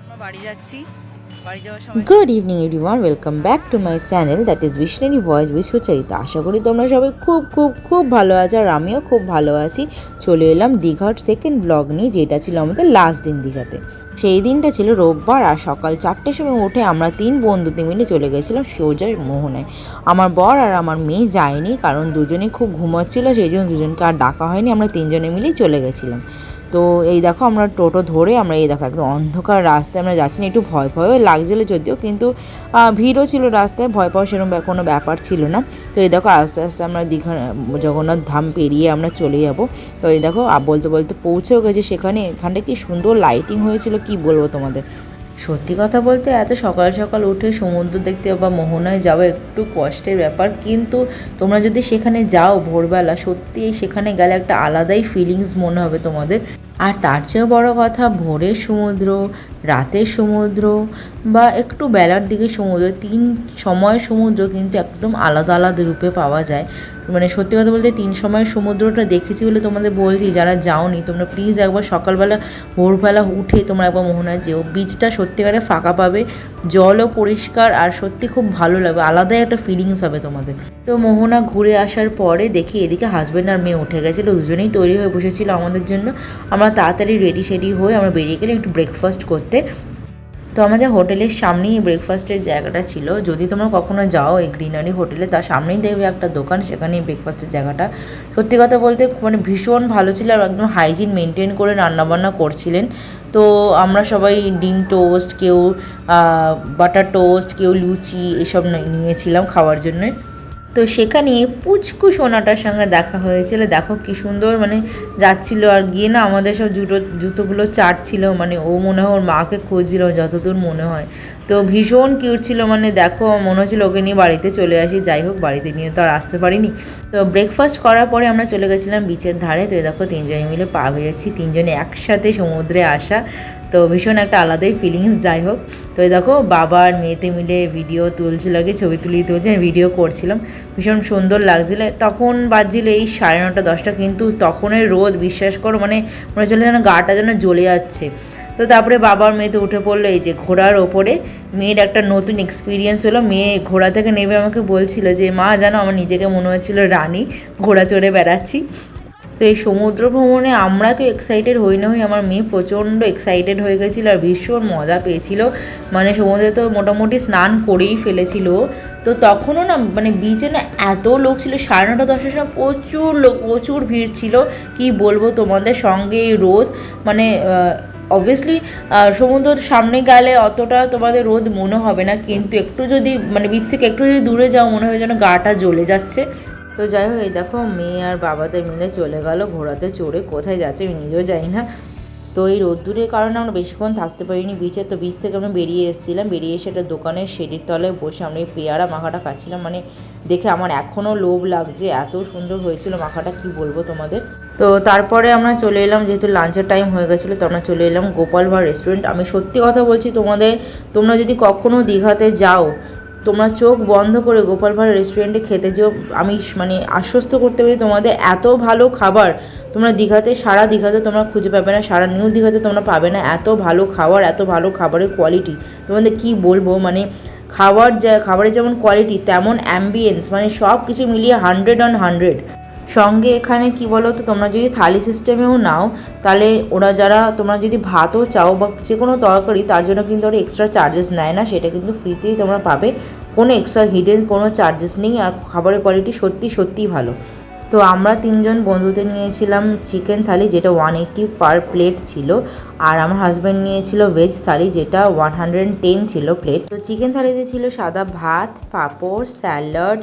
আমরা বাড়ি যাচ্ছি। বাড়ি যাওয়ার সময় good evening everyone, welcome back to my channel that is visionary voice with Sucharita. আশা করি তোমরা সবাই খুব খুব খুব ভালো আছো, আর আমিও খুব ভালো আছি। চলে এলাম দীঘার সেকেন্ড ব্লগ নিয়ে, যেটা ছিল আমাদের লাস্ট দিন দীঘাতে। সেই দিনটা ছিল রোববার, আর সকাল 4টের সময় উঠে আমরা 3 বন্ধুতে মিলে চলে গেছিলাম সোজা মোহনায়। আমার বর আর আমার মেয়ে যায়নি, কারণ দুজনেই খুব ঘুমাচ্ছিল, সেই জন্য দুজনকে আর ডাকা হয়নি। আমরা 3জনে মিলেই চলে গেছিলাম। তো এই দেখো আমরা টোটো ধরে আমরা এই দেখো একদম অন্ধকার রাস্তায় আমরা যাচ্ছি না। একটু ভয় ভয়ও লাগছিল যদিও, কিন্তু ভিড়ও ছিল রাস্তায়, ভয় পাওয়ার সেরকম কোনো ব্যাপার ছিল না। তো এই দেখো আস্তে আস্তে আমরা দীঘা জগন্নাথ ধাম পেরিয়ে আমরা চলে যাব। তো এই দেখো বলতে বলতে পৌঁছেও গেছে সেখানে। এখানটা কি সুন্দর লাইটিং হয়েছিল, কি বলবো তোমাদের। সত্যি কথা বলতে এত সকাল সকাল উঠে সমুদ্র দেখতে বা মোহনায় যাওয়া একটু কষ্টের ব্যাপার, কিন্তু তোমরা যদি সেখানে যাও ভোরবেলা, সত্যি সেখানে গেলে একটা আলাদাই ফিলিংস মনে হবে তোমাদের। আর তার চেয়েও বড় কথা, ভোরের সমুদ্র, রাতের সমুদ্র বা একটু বেলার দিকে সমুদ্র, 3 সময়ের সমুদ্র কিন্তু একদম আলাদা আলাদা রূপে পাওয়া যায়। মানে সত্যি কথা বলতে 3 সময়ের সমুদ্রটা দেখেছি বলে তোমাদের বলছি, যারা যাওনি তোমরা প্লিজ একবার সকালবেলা ভোরবেলা উঠে তোমরা একবার মোহনায় যেও। বিচটা সত্যিকারে ফাঁকা পাবে, জলও পরিষ্কার, আর সত্যি খুব ভালো লাগবে, আলাদাই একটা ফিলিংস হবে তোমাদের। তো মোহনা ঘুরে আসার পরে দেখি এদিকে হাজব্যান্ড আর মেয়ে উঠে গেছিলো, দুজনেই তৈরি হয়ে বসেছিল আমাদের জন্য। আমরা তাড়াতাড়ি রেডি সেডি হয়ে আমরা বেরিয়ে গেলাম একটু ব্রেকফাস্ট করতে। তো আমাদের হোটেলের সামনেই ব্রেকফাস্টের জায়গাটা ছিল। যদি তোমরা কখনো যাও এই গ্রিনারি হোটেলে, তার সামনেই দেখবে একটা দোকান, সেখানেই ব্রেকফাস্টের জায়গাটা। সত্যি কথা বলতে মানে ভীষণ ভালো ছিল, আর একদম হাইজিন মেনটেন করে রান্নাবান্না করছিলেন। তো আমরা সবাই ডিম টোস্ট, কেউ বাটার টোস্ট, কেউ লুচি এসব নিয়েছিলাম খাওয়ার জন্যে। তো সেখানে পুচকু সোনাটার সঙ্গে দেখা হয়েছিল। দেখো কি সুন্দর মানে যাচ্ছিল, আর গিয়ে না আমাদের সব জুতোগুলো চাটছিল, মানে ও মনে হয় ওর মাকে খুঁজছিল যতদূর মনে হয়। তো ভীষণ কিউট ছিল, মানে দেখো মনে হচ্ছিল ওকে নিয়ে বাড়িতে চলে আসি। যাই হোক, বাড়িতে নিয়ে তো আর আসতে পারিনি। তো ব্রেকফাস্ট করার পরে আমরা চলে গেছিলাম বিচের ধারে। তো দেখো 3জনে মিলে পা ভেজেছি, 3জনে একসাথে সমুদ্রে আসা, তো ভীষণ একটা আলাদাই ফিলিংস। যাই হোক, তো এই দেখো বাবা আর মেয়েতে মিলে ভিডিও তুলছিল, কি ছবি তুলছে, ভিডিও করছিলাম, ভীষণ সুন্দর লাগছিল। তখন বাজছিল এই 9:30 10টা, কিন্তু তখনের রোদ বিশ্বাস করো মানে মনে হচ্ছিল যেন গাটা যেন জ্বলে যাচ্ছে। তো তারপরে বাবার মেয়েতে উঠে পড়লো এই যে ঘোড়ার ওপরে। মেয়ের একটা নতুন এক্সপিরিয়েন্স হলো, মেয়ে ঘোড়া থেকে নেমে আমাকে বলছিল যে মা জানো আমার নিজেকে মনে হচ্ছিল রানী, ঘোড়া চড়ে বেড়াচ্ছি। তো এই সমুদ্র ভ্রমণে আমরা তো এক্সাইটেড হই না হই, আমার মেয়ে প্রচণ্ড এক্সাইটেড হয়ে গেছিলো আর ভীষণ মজা পেয়েছিল। মানে সমুদ্রে তো মোটামুটি স্নান করেই ফেলেছিল। তো তখনও না মানে বিচে না এত লোক ছিল, 9:30 10টার সময় প্রচুর লোক, প্রচুর ভিড় ছিল। কি বলবো তোমাদের, সঙ্গে রোদ, মানে অবভিয়াসলি সমুদ্রের সামনে গেলে অতটা তোমাদের রোদ মনে হবে না, কিন্তু একটু যদি মানে বিচ থেকে একটু যদি দূরে যাও মনে হয় যেন গাটা জ্বলে যাচ্ছে। তো যাই হোক, এই দেখো মেয়ে আর বাবাদের মিলে চলে গেল ঘোড়াতে চড়ে, কোথায় যাচ্ছে আমি নিজেও যাই না। তো এই রোদ্দুরের কারণে আমরা বেশিক্ষণ থাকতে পারিনি বিচে। তো বিচ থেকে আমরা বেরিয়ে এসেছিলাম, বেরিয়ে এসে একটা দোকানের শেডির তলায় বসে আমরা এই পেয়ারা মাখাটা খাচ্ছিলাম। মানে দেখে আমার এখনও লোভ লাগছে, এত সুন্দর হয়েছিল মাখাটা, কি বলবো তোমাদের। তো তারপরে আমরা চলে এলাম, যেহেতু লাঞ্চের টাইম হয়ে গেছিলো, তো আমরা চলে এলাম গোপাল ভাঁড় রেস্টুরেন্ট। আমি সত্যি কথা বলছি তোমাদের, তোমরা যদি কখনও দীঘাতে যাও, তোমরা চোখ বন্ধ করে গোপাল ভাঁড় রেস্টুরেন্টে খেতে যেও। আমি মানে আশ্বস্ত করতে পারি তোমাদের, এত ভালো খাবার তোমরা দীঘাতে, সারা দীঘাতে তোমরা খুঁজে পাবে না, সারা নিউ দীঘাতে তোমরা পাবে না। এত ভালো খাবার, এত ভালো খাবারের কোয়ালিটি তোমাদের কি বলবো। মানে খাবারের যেমন কোয়ালিটি তেমন অ্যাম্বিয়েন্স, মানে সব কিছু মিলিয়ে 100 on 100। সঙ্গে এখানে কি বলো তো, তোমরা যদি থালি সিস্টেমেও নাও, তাহলে তোমরা যদি ভাতও চাও বা যে কোনো তরকারি, তার জন্য কিন্তু ওরা এক্সট্রা চার্জেস নেয় না, সেটা কিন্তু ফ্রিতেই তোমরা পাবে, কোনো এক্সট্রা হিডেন কোনো চার্জেস নেই। আর খাবারের কোয়ালিটি সত্যি সত্যিই ভালো। তো আমরা 3জন বন্ধুতে নিয়েছিলাম চিকেন থালি, যেটা 180 পার প্লেট ছিল, আর আমার হাজব্যান্ড নিয়েছিল ভেজ থালি, যেটা 110 ছিল প্লেট। তো চিকেন থালিতে ছিল সাদা ভাত, পাঁপড়, স্যালাড,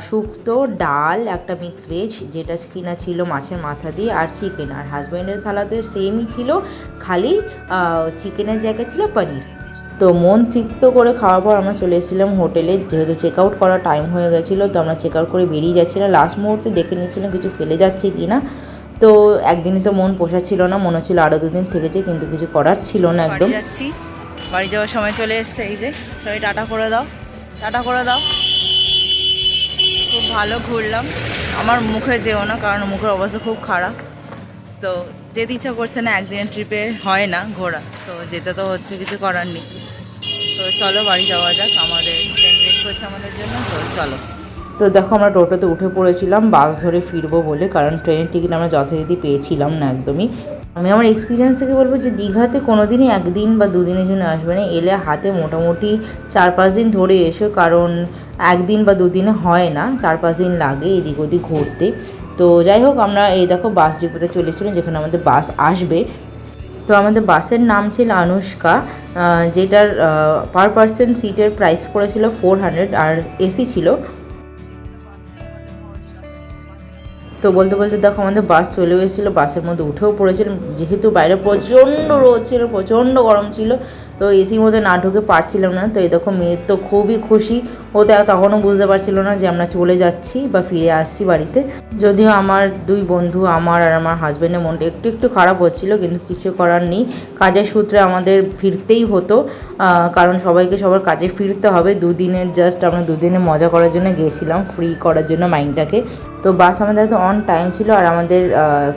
শুক্তো, ডাল, একটা মিক্স ভেজ যেটা কিনা ছিল মাছের মাথা দিয়ে, আর চিকেন। আর হাজব্যান্ডের থালাতে সেমই ছিল, খালি চিকেনের জায়গায় ছিল পনির। তো মন তৃপ্ত করে খাওয়ার পর আমরা চলে এসেছিলাম হোটেলে, যেহেতু চেক আউট করার টাইম হয়ে গেছিলো। তো আমরা চেক আউট করে বেরিয়ে যাচ্ছিলাম, লাস্ট মুহূর্তে দেখে নিচ্ছিলাম কিছু ফেলে যাচ্ছে কি না। তো একদিনই তো মন পোষাচ্ছিল না, মনে হচ্ছিল আরও 2 দিন থেকেছে, কিন্তু কিছু করার ছিল না একদম। যাচ্ছি, বাড়ি যাওয়ার সময় চলে এসছে। এই যে সবাই টাটা করে দাও, টাটা করে দাও। খুব ভালো ঘুরলাম, আমার মুখে যেও না কারণ মুখের অবস্থা খুব খারাপ। তো যেতে ইচ্ছা করছে না, একদিনের ট্রিপে হয় না ঘোরা, তো যেতে তো হচ্ছে, কিছু করার নেই। তো চলো বাড়ি যাওয়া যাক, আমাদের ট্রেন ওয়েট করছে আমাদের জন্য, তো চলো। তো দেখো আমরা টোটোতে উঠে পড়েছিলাম বাস ধরে ফিরবো বলে, কারণ ট্রেনের টিকিট আমরা যথারীতি পেয়েছিলাম না একদমই। আমি আমার এক্সপিরিয়েন্স থেকে বলবো যে দীঘাতে কোনো দিনই একদিন বা দুদিনের জন্য আসবে না, এলে হাতে মোটামুটি 4-5 দিন ধরে এসো, কারণ একদিন বা দুদিনে হয় না, 4-5 দিন লাগে এদিক ওদিক ঘুরতে। তো যাই হোক, আমরা এই দেখো বাস ডিপোতে চলেছিলাম যেখানে আমাদের বাস আসবে। তো আমাদের বাসের নাম ছিল অনুষ্কা, যেটার পার পার্সন সিটের প্রাইস পড়েছিল 400 আর এসি ছিল। তো বলতে বলতে দেখো আমাদের বাস চলেও এসেছিলো, বাসের মধ্যে উঠেও পড়েছিলাম, যেহেতু বাইরে প্রচণ্ড রোদ ছিল, প্রচণ্ড গরম ছিল, তো এসির মধ্যে না ঢুকে পারছিলাম না। তো এই দেখো মেয়ের তো খুবই খুশি, ও তো তখনও বুঝতে পারছিল না যে আমরা চলে যাচ্ছি বা ফিরে আসছি বাড়িতে। যদিও আমার দুই বন্ধু, আমার আর আমার হাজব্যান্ডের মনটা একটু একটু খারাপ হচ্ছিলো, কিন্তু কিছু করার নেই, কাজের সূত্রে আমাদের ফিরতেই হতো, কারণ সবাইকে সবার কাজে ফিরতে হবে। দুদিনের জাস্ট আমরা দুদিনে মজা করার জন্য গিয়েছিলাম, ফ্রি করার জন্য মাইন্ডটাকে। তো বাস আমাদের একদম অন টাইম ছিল, আর আমাদের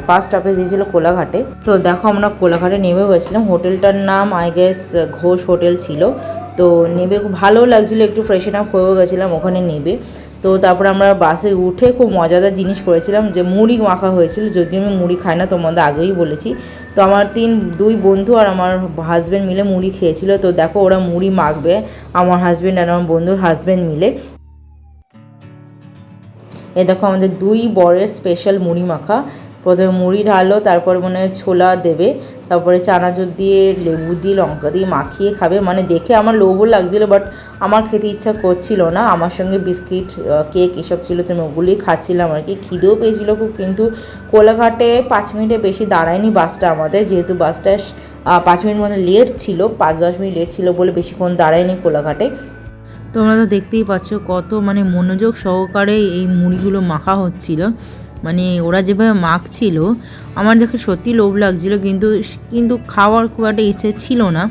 ফার্স্ট স্টপেজ দিয়েছিল কোলাঘাটে। তো দেখো আমরা কোলাঘাটে নেমেও গেছিলাম, হোটেলটার নাম আই গেস ঘোষ হোটেল ছিল। তো নেবে খুব ভালো লাগছিলো, একটু ফ্রেশন আপ হয়েও গেছিলাম ওখানে নেবে। তো তারপরে আমরা বাসে উঠে খুব মজাদার জিনিস করেছিলাম, যে মুড়ি মাখা হয়েছিল, যদিও আমি মুড়ি খাই না, তোমাদের আগেই বলেছি। তো আমার দুই বন্ধু আর আমার হাজব্যান্ড মিলে মুড়ি খেয়েছিল। তো দেখো ওরা মুড়ি মাখবে, আমার হাজব্যান্ড আর আমার বন্ধুর হাজব্যান্ড মিলে। এ দেখো আমাদের দুই বরের স্পেশাল মুড়ি মাখা। প্রথমে মুড়ি ঢালো, তারপর মনে হয় ছোলা দেবে, তারপরে চানাচুর দিয়ে লেবু দিয়ে লঙ্কা দিয়ে মাখিয়ে খাবে। মানে দেখে আমার লোভও লাগছিলো, বাট আমার খেতে ইচ্ছা করছিল না। আমার সঙ্গে বিস্কিট, কেক এসব ছিল, তো আমি ওগুলোই খাচ্ছিলাম আর কি। খিদেও পেয়েছিলো খুব, কিন্তু কোলাঘাটে 5 মিনিটে বেশি দাঁড়ায়নি বাসটা আমাদের, যেহেতু বাসটা 5 মিনিট মতো লেট ছিল, 5-10 মিনিট লেট ছিল বলে বেশিক্ষণ দাঁড়ায়নি কোলাঘাটে। তোমরা তো দেখতেই পাচ্ছ কত মানে মনোযোগ সহকারে এই মুড়িগুলো মাখা হচ্ছিল, মানে ওরা যেভাবে মাখছিল আমার দেখে সত্যি লোভ লাগছিল, কিন্তু খাওয়ার খুব একটা ইচ্ছে ছিল না।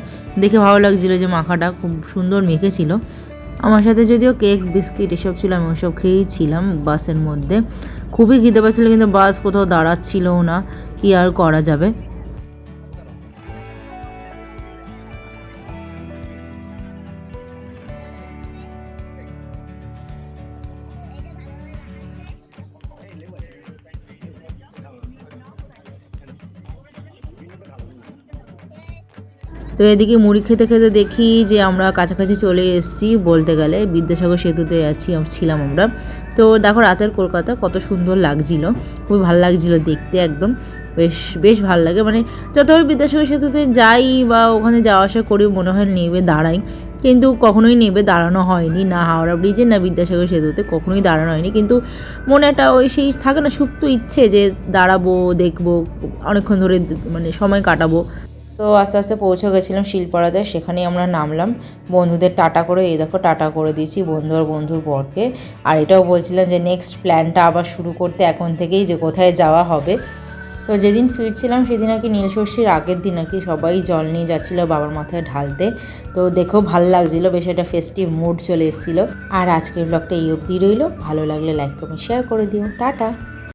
দেখে ভালো লাগছিলো যে মাখাটা খুব সুন্দর মেখেছিল। আমার সাথে যদিও কেক বিস্কিট এসব ছিল, আমি ওসব খেয়েই ছিলাম বাসের মধ্যে। খুবই খিদে পাচ্ছিলো, কিন্তু বাস কোথাও দাঁড়াচ্ছিলও না, কি আর করা যাবে। তো এদিকে মুড়ি খেতে খেতে দেখি যে আমরা কাছাকাছি চলে এসেছি, বলতে গেলে বিদ্যাসাগর সেতুতে ছিলাম আমরা। তো দেখো রাতের কলকাতা কত সুন্দর লাগছিল, খুবই ভালো লাগছিল দেখতে, একদম বেশ ভালো লাগে। মানে যতবার বিদ্যাসাগর সেতুতে যাই বা ওখানে যাওয়া আসা করি মনে হয় নেবে দাঁড়াই, কিন্তু কখনোই নেবে দাঁড়ানো হয়নি, না হাওড়া ব্রিজে না বিদ্যাসাগর সেতুতে কখনোই দাঁড়ানো হয়নি। কিন্তু মনে একটা সেই থাকে না সুপ্ত ইচ্ছে যে দাঁড়াবো, দেখবো, অনেকক্ষণ ধরে মানে সময় কাটাবো। তো আস্তে আস্তে পৌঁছে গেছিলাম শিলপাড়াতে, সেখানেই আমরা নামলাম বন্ধুদের টাটা করে। এই দেখো টাটা করে দিয়েছি বন্ধু আর বন্ধুর বরকে। আর এটাও বলছিলাম যে নেক্সট প্ল্যানটা আবার শুরু করতে এখন থেকেই, যে কোথায় যাওয়া হবে। তো যেদিন ফিরছিলাম সেদিন আর কি নীলষষ্ঠীর আগের দিন আর কি সবাই জল নিয়ে যাচ্ছিলো বাবার মাথায় ঢালতে। তো দেখেও ভালো লাগছিলো, বেশ একটা ফেস্টিভ মুড চলে এসেছিলো। আর আজকের ব্লগটা এই অবধি রইলো, ভালো লাগলে লাইক কমেন্ট শেয়ার করে দিও, টাটা।